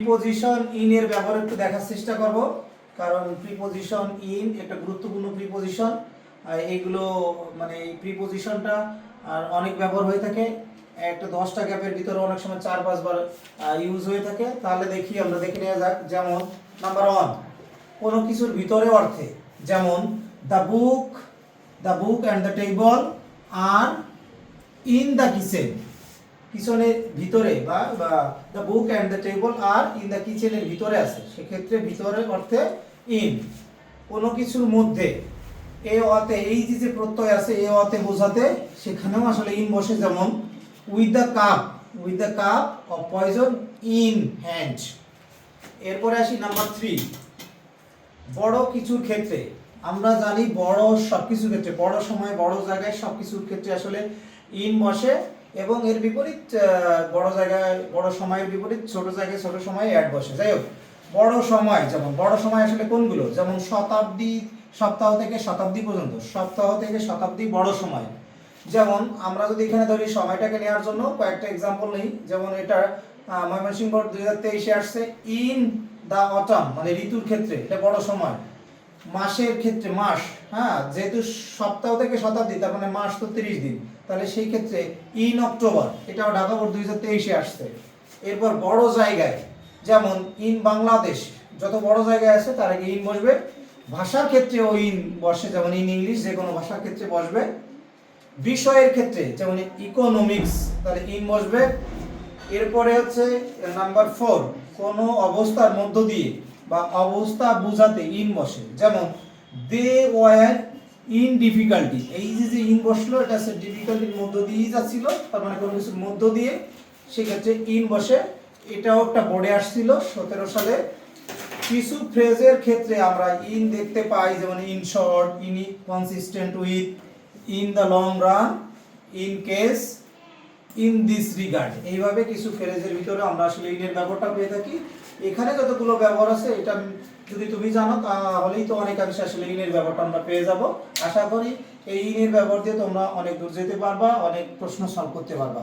Preposition in এর ব্যবহার একটু দেখার চেষ্টা করব, কারণ প্রিপোজিশন ইন একটা গুরুত্বপূর্ণ প্রিপোজিশন। এইগুলো মানে এই প্রিপোজিশনটা আর অনেক ব্যবহার হয়ে থাকে, একটা 10টা গ্যাপের ভিতরে অনেক সময় 4-5 বার ইউজ হয়ে থাকে। তাহলে আমরা দেখে নেওয়া যাক। যেমন নাম্বার 1, কোনো কিছুর ভিতরে অর্থে, যেমন the book and the table are in the kitchen. কিচেনের ভিতরে বা the book and the table are in the কিচেনের ভিতরে আছে, সেক্ষেত্রে ভিতরে অর্থে ইন। কোনো কিছুর মধ্যে এ অতে এই যে প্রত্যয় আছে এ অতে বোঝাতে, সেখানেও আসলে ইন বসে। যেমন with the cup of poison in hand. এরপরে আসি নাম্বার 3, বড় কিছুর ক্ষেত্রে। আমরা জানি বড় সব কিছুর ক্ষেত্রে, বড় সময় বড় জায়গায় সব কিছুর ক্ষেত্রে আসলে ইন বসে, এবং এর বিপরীত বড় জায়গায় বড় সময়ের বিপরীত ছোট জায়গায় ছোট সময়ে অ্যাড বসে। যাই হোক, বড় সময়, যেমন বড় সময় আসলে কোনগুলো, যেমন শতাব্দী, সপ্তাহ থেকে শতাব্দী পর্যন্ত, সপ্তাহ থেকে শতাব্দী বড় সময়। যেমন আমরা যদি এখানে ধরি সময়টাকে নেওয়ার জন্য কয়েকটা এক্সাম্পল নেই, যেমন এটা ময়মনসিংহ বোর্ড 2023-এ আসছে ইন দা অটাম, মানে ঋতুর ক্ষেত্রে এটা বড় সময়। মাসের ক্ষেত্রে মাস, হ্যাঁ, যেহেতু সপ্তাহ থেকে শতাব্দী তার মানে মাস তো 30 দিন, তাহলে সেই ক্ষেত্রে ইন অক্টোবর, এটাও ঢাকা বোর্ড 2023-এ আসছে। এরপর বড় জায়গায়, যেমন ইন বাংলাদেশ, যত বড় জায়গায় আছে তার আগে ইন বসবে। ভাষার ক্ষেত্রেও ইন বসে, যেমন ইন ইংলিশ, যে কোনো ভাষার ক্ষেত্রে বসবে। বিষয়ের ক্ষেত্রে যেমন ইকোনমিক্স, তাহলে ইন বসবে। এরপরে হচ্ছে নাম্বার 4, কোনো অবস্থার মধ্য দিয়ে বা অবস্থা বোঝাতে ইন বসে। যেমন দে ওয়ার ইন ডিফিকাল্টি, এই যে ইন বসলো এটা হচ্ছে ডিফিকাল্টির মধ্য দিয়েই যাচ্ছিল, তার মানে কোনো কিছুর মধ্য দিয়ে, সেক্ষেত্রে ইন বসে। এটাও একটা বোর্ডে আসছিল 17 সালে। কিছু ফ্রেজের ক্ষেত্রে আমরা ইন দেখতে পাই, যেমন in short, in consistent with, in the long run, in case, in this regard. এইভাবে কিছু ফ্রেজের ভিতরে আমরা আসলে ইনের ব্যবহারটা পেয়ে থাকি। এখানে যতগুলো ব্যবহার আছে এটা যদি তুমি জানো তাহলেই তো অনেকাংশে আসলে ইনের ব্যবহারটা আমরা পেয়ে যাব। আশা করি এই ইনের ব্যবহার দিয়ে তোমরা অনেক দূর যেতে পারবা, অনেক প্রশ্ন সলভ করতে পারবা।